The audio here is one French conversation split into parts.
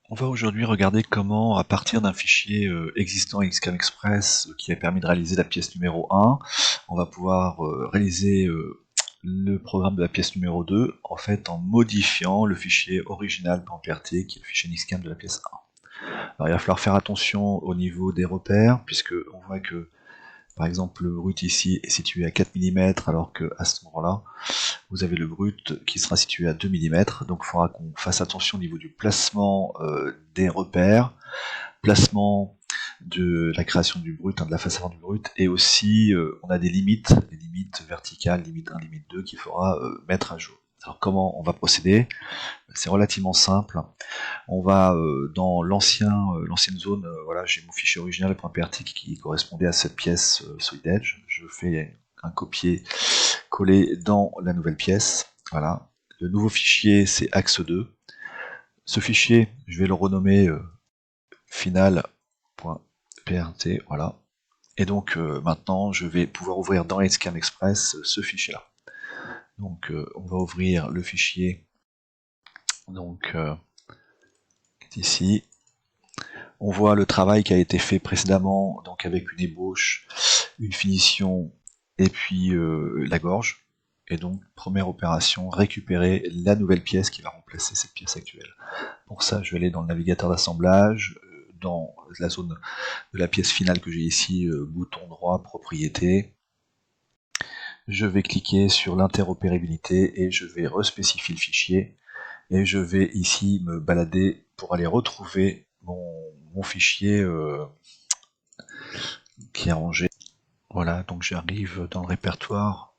On va aujourd'hui regarder comment, à partir d'un fichier existant XCAM Express qui a permis de réaliser la pièce numéro 1, on va pouvoir réaliser le programme de la pièce numéro 2, en fait en modifiant le fichier original.prt qui est le fichier XCAM de la pièce 1. Alors il va falloir faire attention au niveau des repères, puisque on voit que par exemple le brut ici est situé à 4 mm, alors qu'à ce moment-là, vous avez le brut qui sera situé à 2 mm, donc il faudra qu'on fasse attention au niveau du placement des repères, placement de la création du brut, de la face avant du brut, et aussi on a des limites verticales, limite 1, limite 2, qu'il faudra mettre à jour. Alors comment on va procéder? C'est relativement simple. On va dans l'ancienne zone, voilà, j'ai mon fichier original .prt qui correspondait à cette pièce Solid Edge. Je fais un copier-coller dans la nouvelle pièce. Voilà. Le nouveau fichier c'est axe 2. Ce fichier, je vais le renommer final.prt. Voilà. Et donc maintenant, je vais pouvoir ouvrir dans XCAM Express ce fichier-là. Donc on va ouvrir le fichier. Donc ici, on voit le travail qui a été fait précédemment, donc avec une ébauche, une finition et puis la gorge. Et donc, première opération, récupérer la nouvelle pièce qui va remplacer cette pièce actuelle. Pour ça, je vais aller dans le navigateur d'assemblage, dans la zone de la pièce finale que j'ai ici, bouton droit, propriété. Je vais cliquer sur l'interopérabilité et je vais respécifier le fichier. Et je vais ici me balader pour aller retrouver mon fichier qui est rangé. Voilà, donc j'arrive dans le répertoire.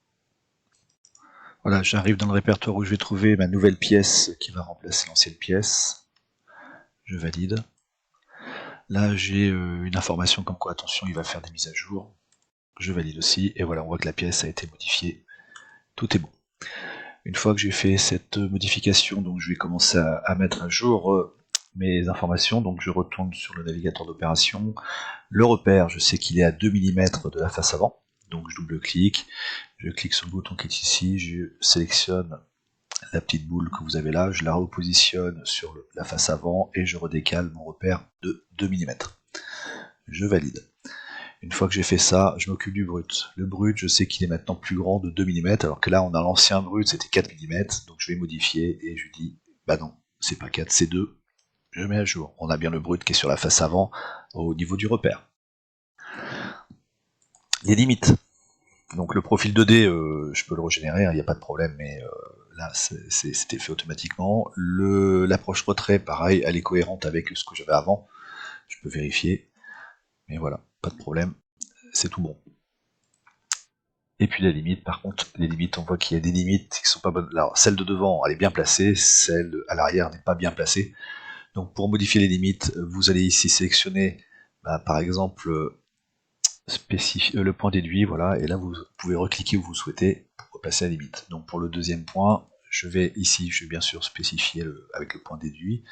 Voilà, j'arrive dans le répertoire où je vais trouver ma nouvelle pièce qui va remplacer l'ancienne pièce. Je valide. Là, j'ai une information comme quoi, attention, il va faire des mises à jour. Je valide aussi, et voilà, on voit que la pièce a été modifiée. Tout est bon. Une fois que j'ai fait cette modification, donc je vais commencer à mettre à jour mes informations. Donc je retourne sur le navigateur d'opération. Le repère, je sais qu'il est à 2 mm de la face avant. Donc je double-clique, je clique sur le bouton qui est ici, je sélectionne la petite boule que vous avez là, je la repositionne sur la face avant et je redécale mon repère de 2 mm. Je valide. Une fois que j'ai fait ça, je m'occupe du brut. Le brut, je sais qu'il est maintenant plus grand de 2 mm, alors que là, on a l'ancien brut, c'était 4 mm, donc je vais modifier et je lui dis, bah non, c'est pas 4, c'est 2. Je mets à jour. On a bien le brut qui est sur la face avant au niveau du repère. Les limites. Donc le profil 2D, je peux le régénérer, il n'y a pas de problème, mais là, c'était fait automatiquement. L'approche retrait, pareil, elle est cohérente avec ce que j'avais avant. Je peux vérifier, mais voilà, pas de problème, c'est tout bon. Et puis les limites, par contre, les limites, on voit qu'il y a des limites qui sont pas bonnes. Alors, celle de devant, elle est bien placée, celle à l'arrière n'est pas bien placée. Donc pour modifier les limites, vous allez ici sélectionner, par exemple, le point déduit, voilà, et là vous pouvez recliquer où vous souhaitez pour repasser la limite. Donc pour le deuxième point, je vais ici, je vais bien sûr spécifier avec le point déduit,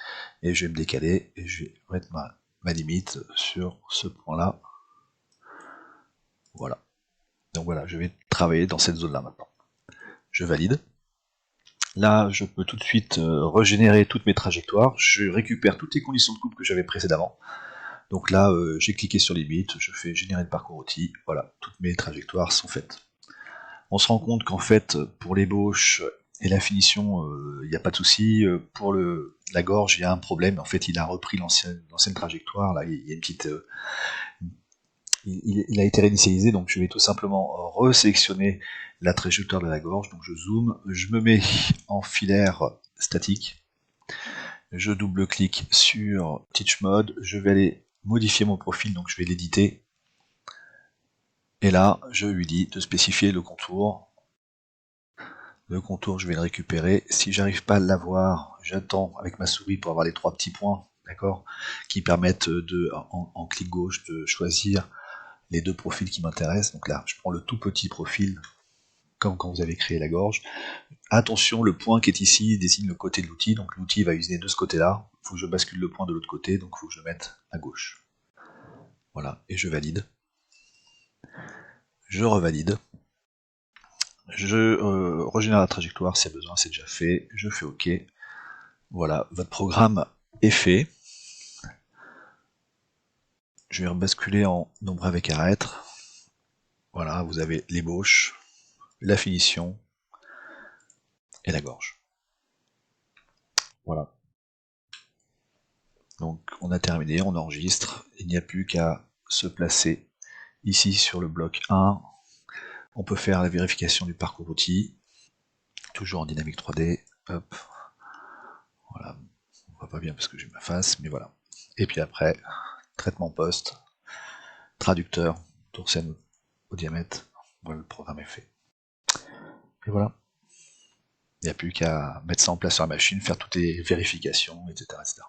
et je vais me décaler, et je vais mettre ma limite sur ce point-là. Voilà. Donc voilà, je vais travailler dans cette zone-là maintenant. Je valide. Là, je peux tout de suite régénérer toutes mes trajectoires. Je récupère toutes les conditions de coupe que j'avais précédemment. Donc là, j'ai cliqué sur limite, je fais générer le parcours outil. Voilà, toutes mes trajectoires sont faites. On se rend compte qu'en fait, pour l'ébauche et la finition, il n'y a pas de souci. Pour la gorge, il y a un problème. En fait, il a repris l'ancienne trajectoire. Là, il y a une petite... il a été réinitialisé, donc je vais tout simplement resélectionner la trajectoire de la gorge. Donc je zoome, je me mets en filaire statique. Je double-clique sur Teach Mode. Je vais aller modifier mon profil, donc je vais l'éditer. Et là, je lui dis de spécifier le contour. Le contour, je vais le récupérer. Si j'arrive pas à l'avoir, j'attends avec ma souris pour avoir les 3 petits points, d'accord, qui permettent en clic gauche de choisir les 2 profils qui m'intéressent. Donc là, je prends le tout petit profil, comme quand vous avez créé la gorge. Attention, le point qui est ici désigne le côté de l'outil, donc l'outil va utiliser de ce côté-là. Il faut que je bascule le point de l'autre côté, donc il faut que je le mette à gauche. Voilà, et je valide. Je revalide. Je régénère la trajectoire si besoin, c'est déjà fait. Je fais OK. Voilà, votre programme est fait. Je vais rebasculer en nombre avec arêtre. Voilà, vous avez l'ébauche, la finition et la gorge. Voilà. Donc on a terminé, on enregistre. Il n'y a plus qu'à se placer ici sur le bloc 1. On peut faire la vérification du parcours outil, toujours en dynamique 3D. Hop. Voilà. On voit pas bien parce que j'ai ma face, mais voilà. Et puis après, traitement post, traducteur, tour scène au diamètre. Voilà, le programme est fait. Et voilà. Il n'y a plus qu'à mettre ça en place sur la machine, faire toutes les vérifications, etc., etc.